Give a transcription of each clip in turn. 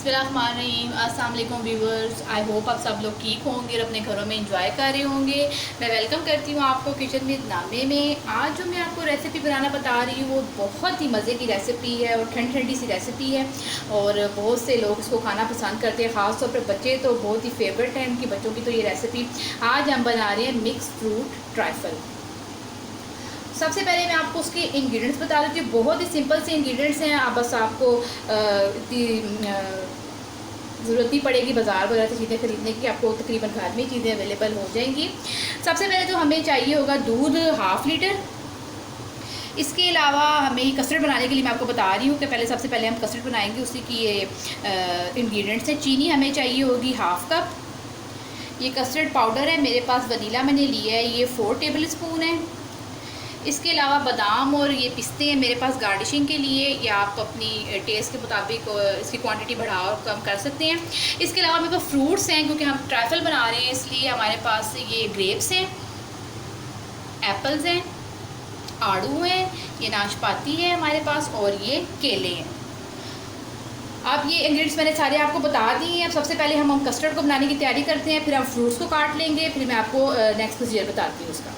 बिस्मिल्लाहिर्रहमानिर्रहीम। अस्सलाम वालेकुम व्यूवर्स, आई होप आप सब लोग ठीक होंगे और अपने घरों में इंजॉय कर रहे होंगे। मैं वेलकम करती हूँ आपको किचन विद नामे में। आज जो मैं आपको रेसिपी बनाना बता रही हूँ वो बहुत ही मज़े की रेसिपी है और ठंडी ठंडी सी रेसिपी है और बहुत से लोग इसको खाना पसंद करते हैं, ख़ास तौर पर बच्चे तो बहुत ही फेवरेट है इनकी बच्चों की। तो ये रेसिपी आज हम बना रहे हैं मिक्स फ्रूट ट्राइफल। सबसे पहले मैं आपको उसके इंग्रेडिएंट्स बता देती हूँ। बहुत ही सिंपल से इंग्रेडिएंट्स हैं, आप बस आपको ज़रूरत नहीं पड़ेगी बाज़ार वगैरह से चीज़ें ख़रीदने की, आपको तकरीबन घर में चीज़ें अवेलेबल हो जाएंगी। सबसे पहले तो हमें चाहिए होगा दूध 1/2 लीटर। इसके अलावा हमें कस्टर्ड बनाने के लिए मैं आपको बता रही हूँ कि सबसे पहले हम कस्टर्ड बनाएंगे, उसी की ये इंग्रेडिएंट्स हैं। चीनी हमें चाहिए होगी 1/2 कप। ये कस्टर्ड पाउडर है, मेरे पास वनीला मैंने लिया है, ये 4 टेबल स्पून है। इसके अलावा बादाम और ये पिस्ते हैं मेरे पास गार्निशिंग के लिए, या आप अपनी टेस्ट के मुताबिक इसकी क्वांटिटी बढ़ा और कम कर सकते हैं। इसके अलावा मेरे पास फ्रूट्स हैं, क्योंकि हम ट्राइफल बना रहे हैं इसलिए हमारे पास ये ग्रेप्स हैं, एप्पल्स हैं, आड़ू हैं, ये नाशपाती है हमारे पास, और ये केले हैं। अब ये इंग्रेडिएंट्स मैंने सारे आपको बता दिए हैं। अब सबसे पहले हम कस्टर्ड को बनाने की तैयारी करते हैं, फिर हम फ्रूट्स को काट लेंगे, फिर मैं आपको नेक्स्ट प्रोसीजर बताती हूँ उसका।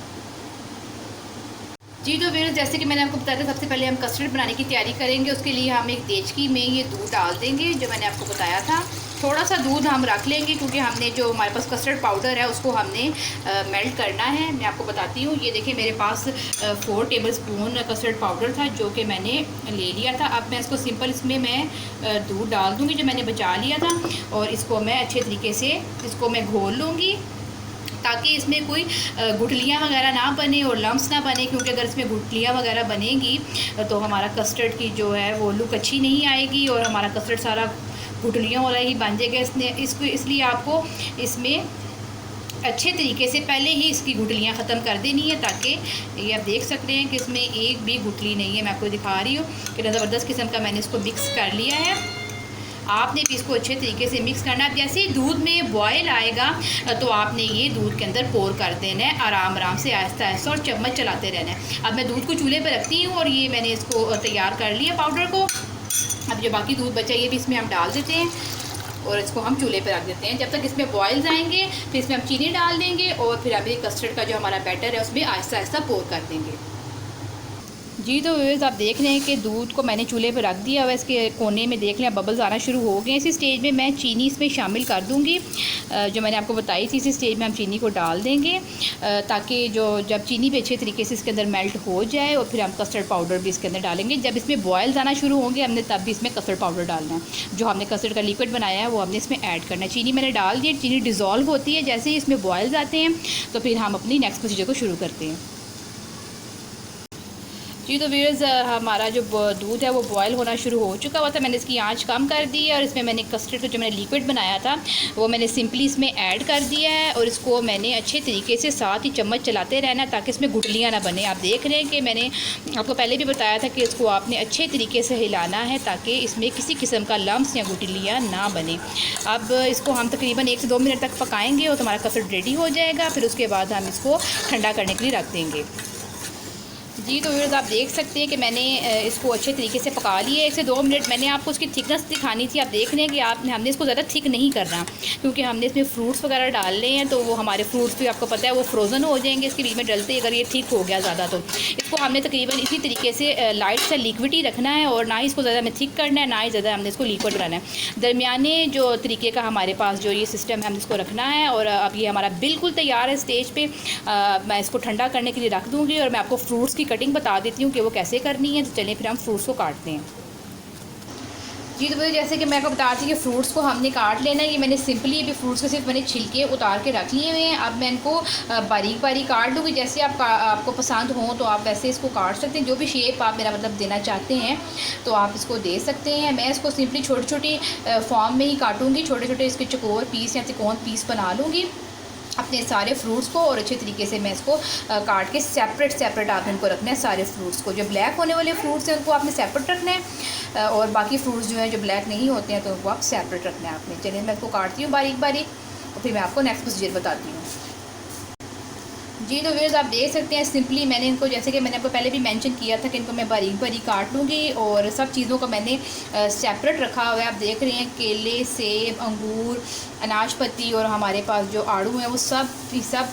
जी तो व्यूअर्स, जैसे कि मैंने आपको बताया था, सबसे पहले हम कस्टर्ड बनाने की तैयारी करेंगे। उसके लिए हम एक देचकी में ये दूध डाल देंगे, जो मैंने आपको बताया था। थोड़ा सा दूध हम रख लेंगे, क्योंकि हमने जो हमारे पास कस्टर्ड पाउडर है उसको हमने मेल्ट करना है। मैं आपको बताती हूँ, ये देखिए मेरे पास 4 टेबल स्पून कस्टर्ड पाउडर था, जो कि मैंने ले लिया था। अब मैं इसको सिंपल इसमें मैं दूध डाल दूँगी जो मैंने बचा लिया था, और इसको मैं अच्छे तरीके से इसको मैं घोल लूँगी, ताकि इसमें कोई गुठलियाँ वगैरह ना बने और लम्स ना बने, क्योंकि अगर इसमें गुठलियाँ वगैरह बनेंगी तो हमारा कस्टर्ड की जो है वो लुक अच्छी नहीं आएगी और हमारा कस्टर्ड सारा गुठलियों वाला ही बन जाएगा। इसलिए आपको इसमें अच्छे तरीके से पहले ही इसकी गुठलियाँ ख़त्म कर देनी है, ताकि ये आप देख सकते हैं कि इसमें एक भी गुठली नहीं है। मैं आपको दिखा रही हूँ कि ज़बरदस्त किस्म का मैंने इसको मिक्स कर लिया है। आपने भी इसको अच्छे तरीके से मिक्स करना है। जैसे ही दूध में बॉयल आएगा तो आपने ये दूध के अंदर पोर कर देना है, आराम आराम से आहिस्ता आहिस्ता, और चम्मच चलाते रहना है। अब मैं दूध को चूल्हे पर रखती हूँ और ये मैंने इसको तैयार कर लिया पाउडर को। अब जो बाकी दूध बचा ये भी इसमें हम डाल देते हैं और इसको हम चूल्हे पर रख देते हैं। जब तक इसमें बॉयल्स आएंगे फिर इसमें हम चीनी डाल देंगे और फिर अभी कस्टर्ड का जो हमारा बैटर है उसमें आहिस्ता आहिस्ता पोर कर देंगे। जी तो व्यूअर्स, आप देख रहे हैं कि दूध को मैंने चूल्हे पर रख दिया हुआ, इसके कोने में देख लें बबल्स आना शुरू हो गए। इसी स्टेज में मैं चीनी इसमें शामिल कर दूंगी, जो मैंने आपको बताई थी। इसी स्टेज में हम चीनी को डाल देंगे, ताकि जब चीनी भी अच्छे तरीके से इसके अंदर मेल्ट हो जाए, और फिर हम कस्टर्ड पाउडर भी इसके अंदर डालेंगे। जब इसमें बॉयल्स आना शुरू होंगे हमने तब भी इसमें कस्टर्ड पाउडर डालना है। जो हमने कस्टर्ड का लिक्विड बनाया है वो हमने इसमें ऐड करना है। चीनी मैंने डाल दी, चीनी डिज़ोल्व होती है। जैसे ही इसमें बॉयल्स आते हैं तो फिर हम अपनी नेक्स्ट प्रोसीजर को शुरू करते हैं। जी तो व्यूअर्स, हमारा जो दूध है वो बॉयल होना शुरू हो चुका हुआ था। मैंने इसकी आंच कम कर दी है और इसमें मैंने कस्टर्ड को जो मैंने लिक्विड बनाया था वो मैंने सिंपली इसमें ऐड कर दिया है, और इसको मैंने अच्छे तरीके से साथ ही चम्मच चलाते रहना, ताकि इसमें गुठलियाँ ना बने। आप देख रहे हैं कि मैंने आपको पहले भी बताया था कि इसको आपने अच्छे तरीके से हिलाना है, ताकि इसमें किसी किस्म का लम्स या गुठलियाँ ना बने। अब इसको हम तकरीबन 1 से 2 मिनट तक पकाएँगे और हमारा कस्टर्ड रेडी हो जाएगा। फिर उसके बाद हम इसको ठंडा करने के लिए रख देंगे। जी तो व्यूअर्स, आप देख सकते हैं कि मैंने इसको अच्छे तरीके से पका लिया है। 1 से 2 मिनट। मैंने आपको उसकी थिकनेस दिखानी थी। आप देख रहे हैं कि हमने इसको ज़्यादा थिक नहीं करना, क्योंकि हमने इसमें फ्रूट्स वगैरह डालने हैं, तो वो हमारे फ्रूट्स भी आपको पता है वो फ्रोज़न हो जाएंगे इसके बीच में डलते, अगर ये थिक हो गया ज़्यादा। तो इसको हमने तकरीबन इसी तरीके से लाइट सा लिक्विड ही रखना है, और ना ही इसको ज़्यादा हमें थिक करना है, ना ही ज़्यादा हमने इसको लिक्विड बनाना है। दरमियाने जो तरीके का हमारे पास जो ये सिस्टम है हम इसको रखना है। और अब ये हमारा बिल्कुल तैयार है स्टेज पर। मैं इसको ठंडा करने के लिए रख दूँगी, और मैं आपको फ्रूट्स की कटिंग बता देती हूँ कि वो कैसे करनी है। तो चलें फिर हम फ्रूट्स को काटते हैं। जी तो जैसे कि मैं आपको बताती हूँ कि फ्रूट्स को हमने काट लेना है। ये मैंने सिंपली अभी फ्रूट्स के सिर्फ मैंने छिलके उतार के रख लिए हुए हैं। अब मैं इनको बारीक बारीक काट लूँगी। जैसे आपको पसंद हो तो आप वैसे इसको काट सकते हैं, जो भी शेप आप मेरा मतलब देना चाहते हैं तो आप इसको दे सकते हैं। मैं इसको सिंपली छोटी छोटी फॉर्म में ही काटूँगी, छोटे छोटे इसके चौकोर पीस या त्रिकोण पीस बना लूँगी अपने सारे फ्रूट्स को, और अच्छे तरीके से मैं इसको काट के सेपरेट आपने इनको रखना है। सारे फ्रूट्स को, जो ब्लैक होने वाले फ्रूट्स हैं उनको आपने सेपरेट रखना है, और बाकी फ्रूट्स जो हैं जो ब्लैक नहीं होते हैं तो उनको आप सेपरेट रखना है आपने। चलिए मैं इसको काटती हूँ बारीक बारीक, और फिर मैं आपको नेक्स्ट प्रोसीजर बताती हूँ। जी तो व्यूअर्स आप देख सकते हैं सिंपली मैंने इनको, जैसे कि मैंने आपको पहले भी मेंशन किया था कि इनको मैं बारीक बारीक काट लूँगी और सब चीज़ों को मैंने सेपरेट रखा हुआ है। आप देख रहे हैं केले, सेब, अंगूर, अनाशपति और हमारे पास जो आड़ू हैं वो सब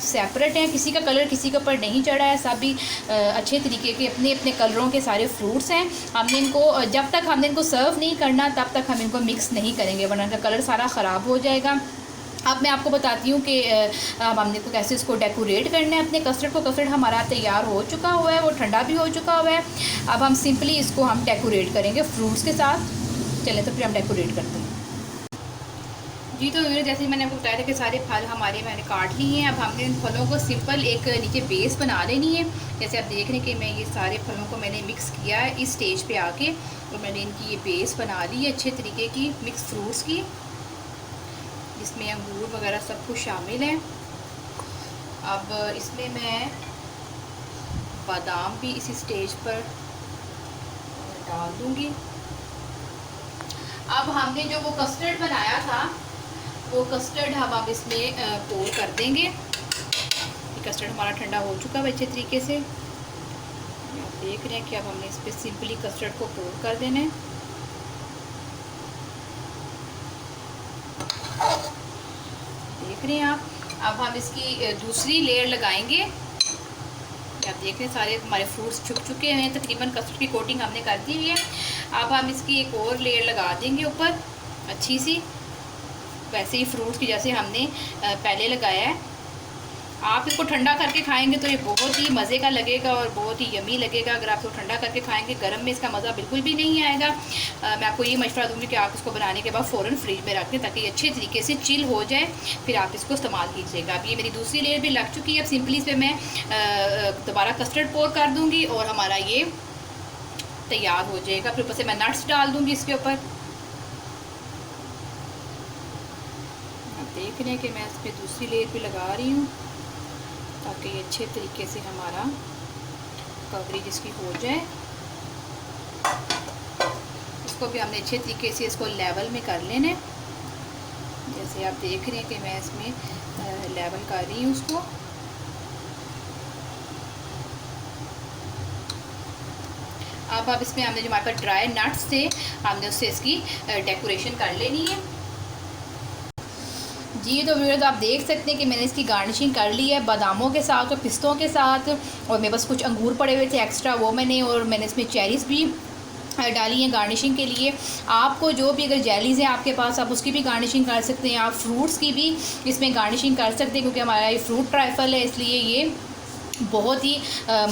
सेपरेट हैं। किसी का कलर किसी के ऊपर नहीं चढ़ा है, सब भी अच्छे तरीके के अपने अपने कलरों के सारे फ्रूट्स हैं। हमने इनको जब तक हमने इनको सर्व नहीं करना तब तक हम इनको मिक्स नहीं करेंगे, वरना इनका कलर सारा ख़राब हो जाएगा। अब मैं आपको बताती हूँ कि अब हमने को कैसे इसको डेकोरेट करना है अपने कस्टर्ड को। कस्टर्ड हमारा तैयार हो चुका हुआ है, वो ठंडा भी हो चुका हुआ है। अब हम सिंपली इसको हम डेकोरेट करेंगे फ्रूट्स के साथ। चलें तो फिर हम डेकोरेट करते हैं। जी तो जैसे मैंने आपको बताया था कि सारे फल हमारे मैंने काट लिए हैं। अब हमने इन फलों को सिंपल एक नीचे बेस बना लेनी है। जैसे आप देख रहे हैं कि मैं ये सारे फलों को मैंने मिक्स किया है इस स्टेज पे आके, और मैंने इनकी ये बेस बना ली है अच्छे तरीके की मिक्स फ्रूट्स की, जिसमें अंगूर वगैरह सब कुछ शामिल है। अब इसमें मैं बादाम भी इसी स्टेज पर डाल दूंगी। अब हमने जो वो कस्टर्ड बनाया था वो कस्टर्ड हम इसमें पोर कर देंगे। ये कस्टर्ड हमारा ठंडा हो चुका है अच्छे तरीके से। आप देख रहे हैं कि अब हमने इस पर सिंपली कस्टर्ड को पोर कर देना है। देख रहे हैं आप। अब हम इसकी दूसरी लेयर लगाएंगे। आप देख रहे हैं सारे हमारे फ्रूट्स छुप चुके हैं, तकरीबन कस्टर्ड की कोटिंग हमने कर दी हुई है। अब हम इसकी एक और लेयर लगा देंगे ऊपर अच्छी सी, वैसे ही फ्रूट्स की जैसे हमने पहले लगाया है। आप इसको ठंडा करके खाएंगे तो ये बहुत ही मज़े का लगेगा और बहुत ही यमी लगेगा। अगर आप इसको ठंडा करके खाएंगे गर्म में इसका मज़ा बिल्कुल भी नहीं आएगा। मैं आपको ये मशवरा दूंगी कि आप इसको बनाने के बाद फ़ौरन फ्रिज में रख दें ताकि ये अच्छे तरीके से चिल हो जाए, फिर आप इसको इस्तेमाल कीजिएगा। अब ये मेरी दूसरी लेयर भी लग चुकी है। अब सिंपली इस पर मैं दोबारा कस्टर्ड पोर कर दूँगी और हमारा ये तैयार हो जाएगा। फिर ऊपर से मैं नट्स डाल दूँगी इसके ऊपर। देख रहे हैं कि मैं इस पर दूसरी लेयर भी लगा रही हूँ ताकि ये अच्छे तरीके से हमारा कवरेज इसकी हो जाए। इसको भी हमने अच्छे तरीके से इसको लेवल में कर लेना है। जैसे आप देख रहे हैं कि मैं इसमें लेवल कर रही हूँ उसको। अब इसमें हमने जो हमारे पास ड्राई नट्स थे हमने उससे इसकी डेकोरेशन कर लेनी है। जी तो व्यूअर्स आप देख सकते हैं कि मैंने इसकी गार्निशिंग कर ली है बादामों के साथ और पिस्तों के साथ, और मेरे पास कुछ अंगूर पड़े हुए थे एक्स्ट्रा वो मैंने, और मैंने इसमें चेरीज़ भी डाली हैं गार्निशिंग के लिए। आपको जो भी अगर जेलीज़ हैं आपके पास आप उसकी भी गार्निशिंग कर सकते हैं। आप फ्रूट्स की भी इसमें गार्निशिंग कर सकते हैं क्योंकि हमारा ये फ्रूट ट्राइफल है, इसलिए ये बहुत ही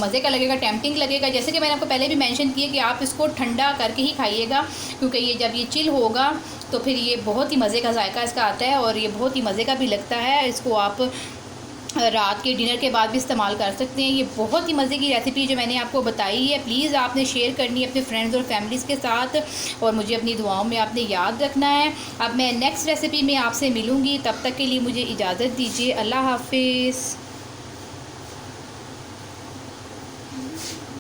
मज़े का लगेगा, टेम्पटिंग लगेगा। जैसे कि मैंने आपको पहले भी मेंशन किया कि आप इसको ठंडा करके ही खाइएगा क्योंकि ये जब ये चिल होगा तो फिर ये बहुत ही मज़े का जायका इसका आता है और ये बहुत ही मज़े का भी लगता है। इसको आप रात के डिनर के बाद भी इस्तेमाल कर सकते हैं। ये बहुत ही मज़े की रेसिपी जो मैंने आपको बताई है, प्लीज़ आपने शेयर करनी है अपने फ्रेंड्स और फैमिलीज़ के साथ और मुझे अपनी दुआओं में आपने याद रखना है। अब मैं नेक्स्ट रेसिपी में आपसे मिलूँगी, तब तक के लिए मुझे इजाज़त दीजिए। अल्लाह हाफिज़।